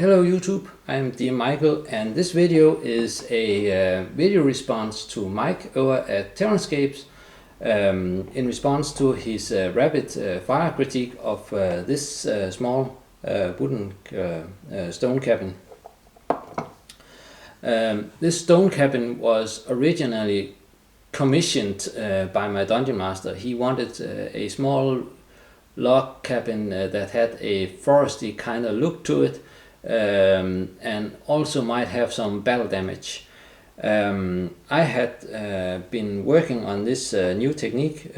Hello YouTube, I'm Dear Michael, and this video is a video response to Mike over at Terranscapes in response to his rapid fire critique of this small wooden stone cabin. This stone cabin was originally commissioned by my dungeon master. He wanted a small log cabin that had a foresty kind of look to it. And also might have some battle damage. I had been working on this new technique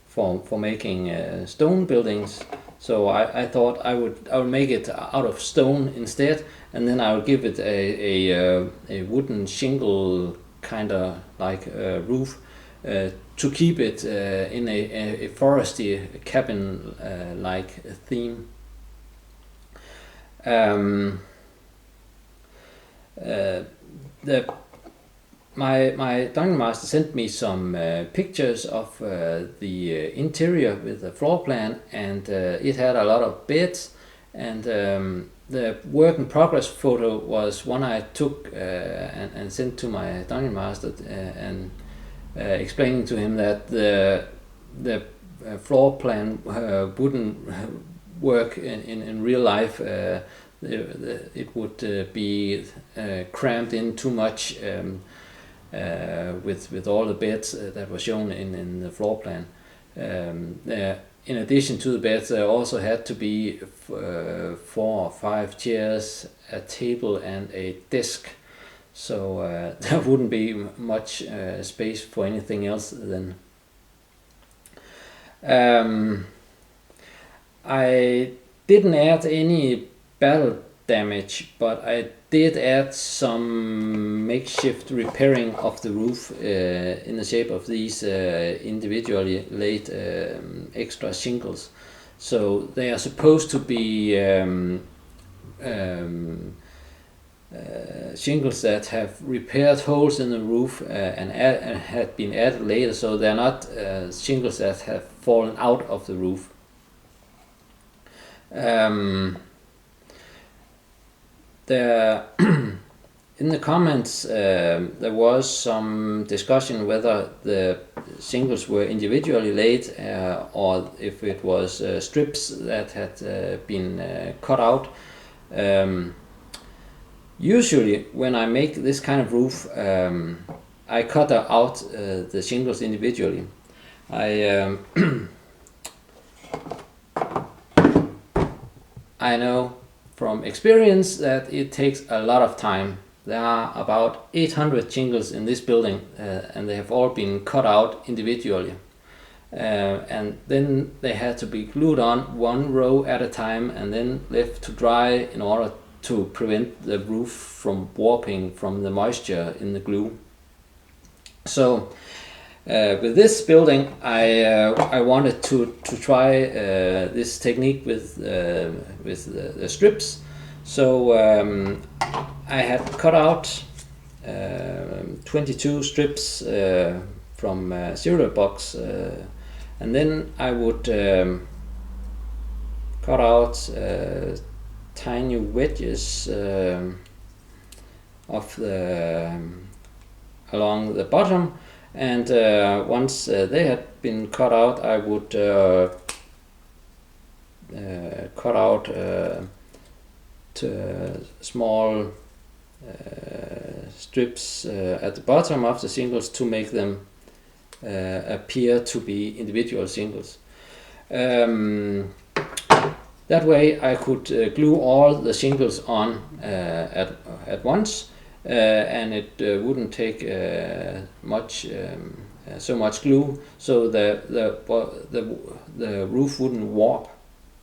for making stone buildings, so I thought I would make it out of stone instead, and then I would give it a wooden shingle kind of like roof to keep it in a foresty cabin like theme. My dungeon master sent me some pictures of the interior with the floor plan, and it had a lot of beds, and the work in progress photo was one I took and sent to my dungeon master and explaining to him that the floor plan wouldn't work in real life. It would be crammed in too much with all the beds that were shown in the floor plan. In addition to the beds, there also had to be 4 or 5 chairs, a table and a desk, so there wouldn't be much space for anything else then. I didn't add any battle damage, but I did add some makeshift repairing of the roof in the shape of these individually laid extra shingles. So they are supposed to be shingles that have repaired holes in the roof and had been added later, so they're not shingles that have fallen out of the roof. In the comments there was some discussion whether the shingles were individually laid or if it was strips that had been cut out. Usually when I make this kind of roof, I cut out the shingles individually. I know from experience that it takes a lot of time. There are about 800 shingles in this building and they have all been cut out individually. And then they had to be glued on one row at a time and then left to dry in order to prevent the roof from warping from the moisture in the glue. So with this building, I wanted to try this technique with the strips. So I had cut out 22 strips from cereal box, and then I would cut out tiny wedges of along the bottom. And once they had been cut out, I would cut out small strips at the bottom of the shingles to make them appear to be individual shingles. That way I could glue all the shingles on at once. And it wouldn't take so much glue, so the roof wouldn't warp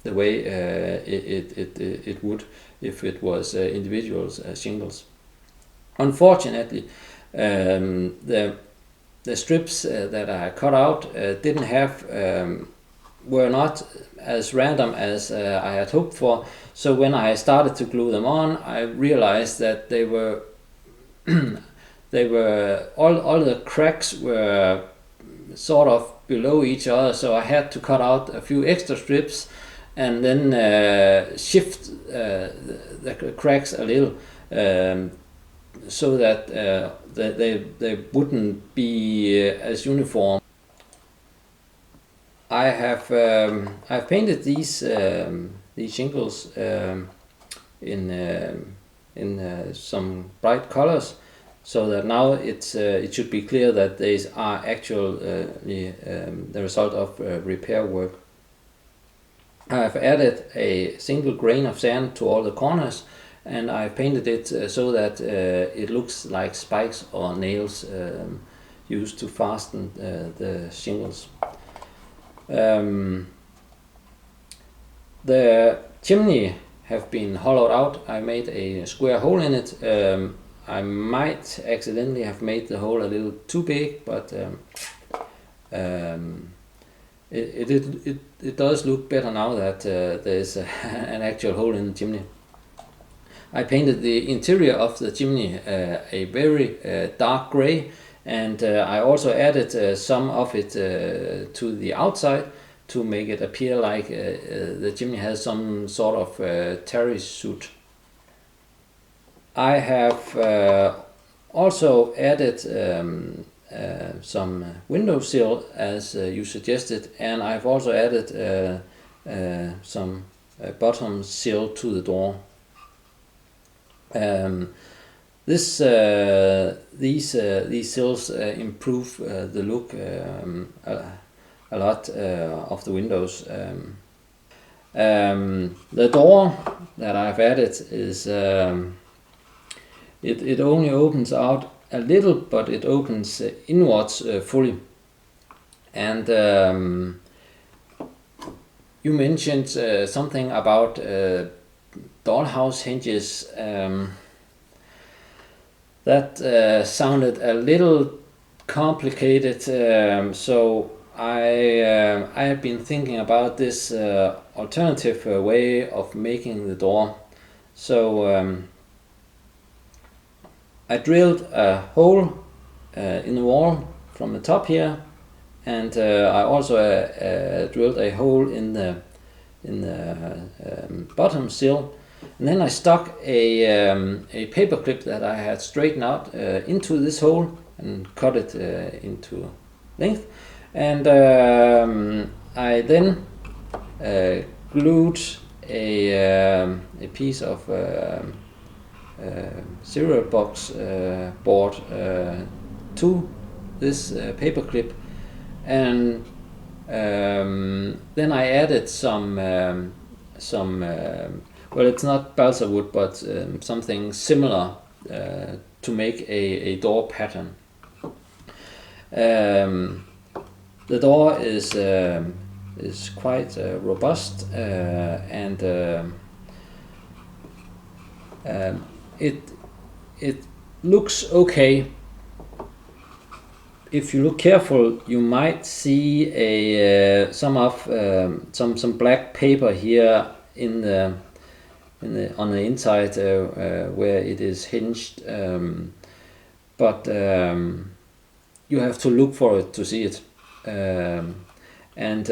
the way it would if it was individual shingles. Unfortunately, the strips that I cut out didn't have were not as random as I had hoped for. So when I started to glue them on, I realized that they were all the cracks were sort of below each other, so I had to cut out a few extra strips and then shift the cracks a little, so that they wouldn't be as uniform. I've painted these shingles in some bright colors, so that now it should be clear that these are actually the result of repair work. I've added a single grain of sand to all the corners, and I painted it so that it looks like spikes or nails used to fasten the shingles. The chimney have been hollowed out. I made a square hole in it. I might accidentally have made the hole a little too big, but it does look better now that there's an actual hole in the chimney. I painted the interior of the chimney a very dark gray, and I also added some of it to the outside to make it appear like the chimney has some sort of terrace suit. I have also added some windowsill as you suggested, and I've also added some bottom sill to the door. These sills improve the look a lot of the windows. The door that I've added is it only opens out a little, but it opens inwards fully. And you mentioned something about dollhouse hinges. That sounded a little complicated, so I have been thinking about this alternative way of making the door. So I drilled a hole in the wall from the top here, and I also drilled a hole in the bottom sill. And then I stuck a paper clip that I had straightened out into this hole and cut it into length. And I then glued a piece of cereal box board to this paper clip, and then I added some well, it's not balsa wood, but something similar to make a door pattern. The door is quite robust, and it looks okay. If you look careful, you might see some black paper here on the inside where it is hinged, but you have to look for it to see it, and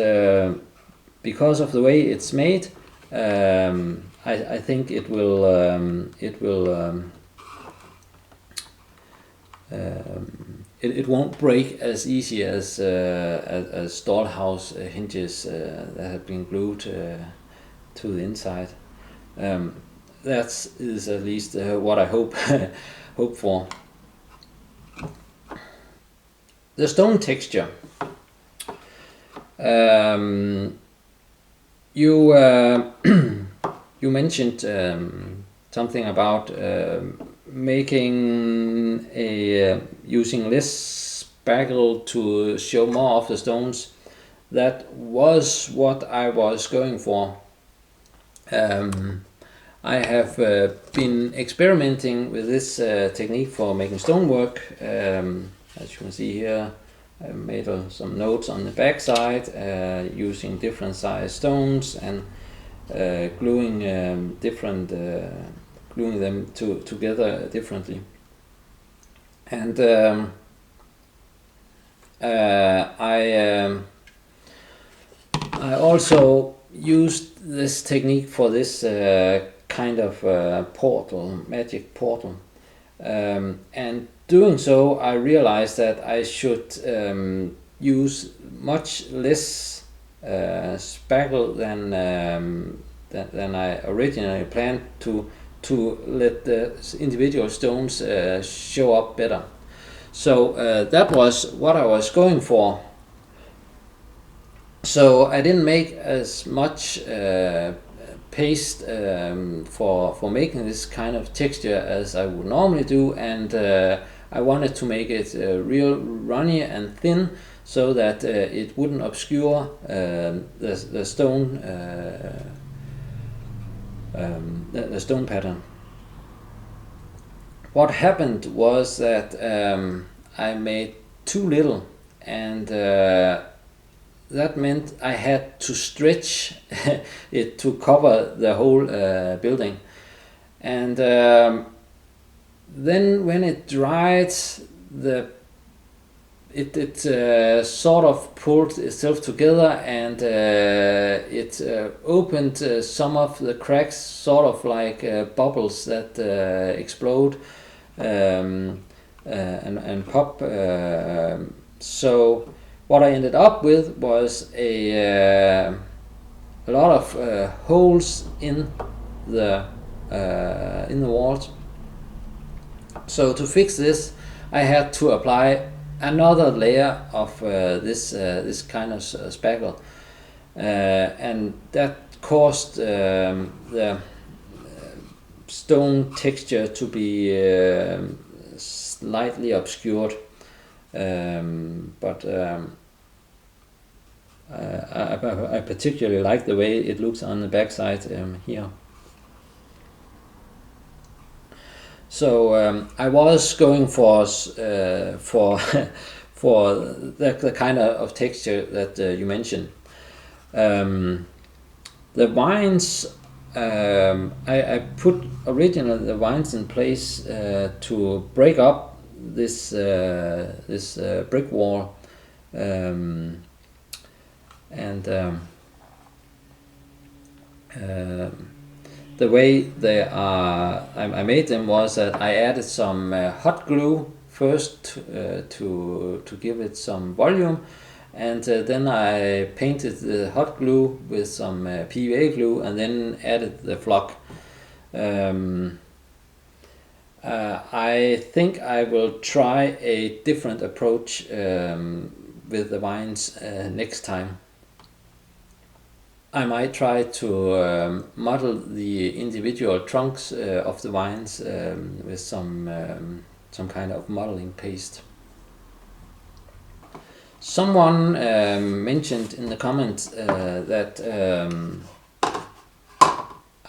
because of the way it's made, I think it won't break as easy as dollhouse hinges that have been glued to the inside. That is at least what I hope for. The stone texture. You mentioned something about making using less spackle to show more of the stones. That was what I was going for. I have been experimenting with this technique for making stonework. As you can see here, I made some notes on the back side using different size stones and gluing them together differently. And I also used this technique for this kind of portal, magic portal. And doing so, I realized that I should use much less spackle than I originally planned to let the individual stones show up better. So that was what I was going for. So I didn't make as much paste for making this kind of texture as I would normally do, and I wanted to make it real runny and thin so that it wouldn't obscure the stone the stone pattern. What happened was that I made too little, and that meant I had to stretch it to cover the whole building. And then when it dried, it sort of pulled itself together, and it opened some of the cracks, sort of like bubbles that explode and pop. So what I ended up with was a lot of holes in the walls. So to fix this, I had to apply another layer of this kind of spackle, and that caused the stone texture to be slightly obscured. But I particularly like the way it looks on the backside here. So I was going for for the kind of texture that you mentioned. The vines, I put originally the vines in place to break up this brick wall, and the way they are, I made them was that I added some hot glue first to give it some volume, and then I painted the hot glue with some PVA glue, and then added the flock. I think I will try a different approach with the vines next time. I might try to model the individual trunks of the vines with some kind of modeling paste. Someone mentioned in the comments that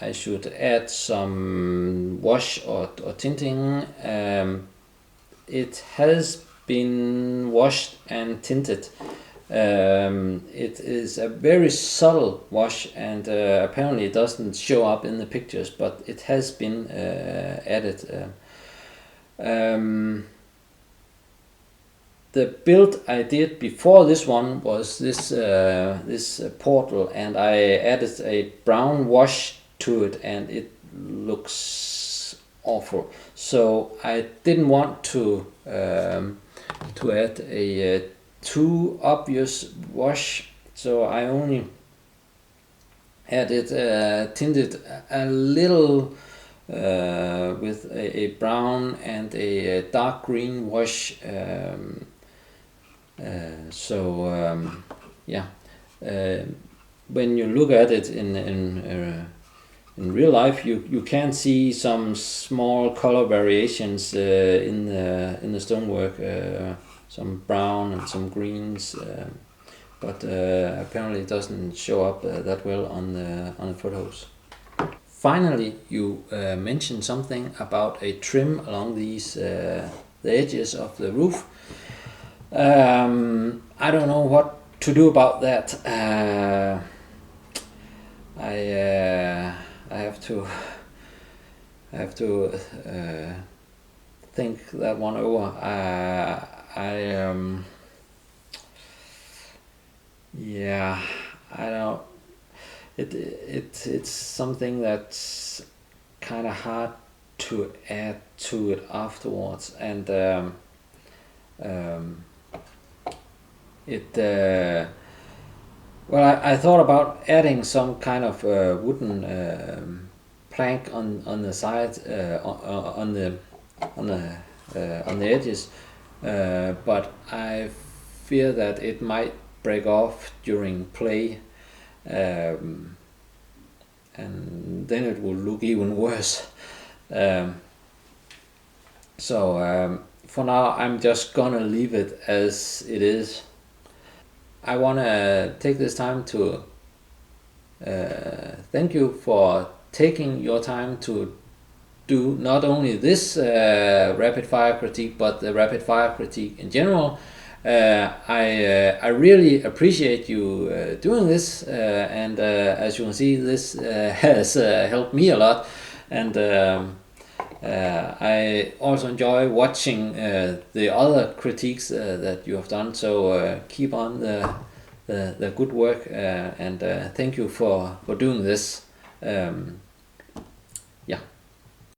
I should add some wash or tinting. It has been washed and tinted. It is a very subtle wash, and apparently it doesn't show up in the pictures, but it has been added. The build I did before this one was this portal, and I added a brown wash to it, and it looks awful. So I didn't want to add a too obvious wash, so I only added tinted a little with a brown and a dark green wash. When you look at it in real life, you can see some small color variations in the stonework. Some brown and some greens, but apparently it doesn't show up that well on the photos. Finally, you mentioned something about a trim along these the edges of the roof. I don't know what to do about that. I have to think that one over. I don't. it's something that's kind of hard to add to it afterwards, and um, it well, I thought about adding some kind of wooden plank on the side, on the on the edges, but I fear that it might break off during play, um, and then it will look even worse. Um, for now, I'm just gonna leave it as it is. I wanna take this time to thank you for taking your time to do not only this rapid fire critique, but the rapid fire critique in general. I really appreciate you doing this, and as you can see, this has helped me a lot, and I also enjoy watching the other critiques that you have done. So keep on the good work, and thank you for doing this. Yeah.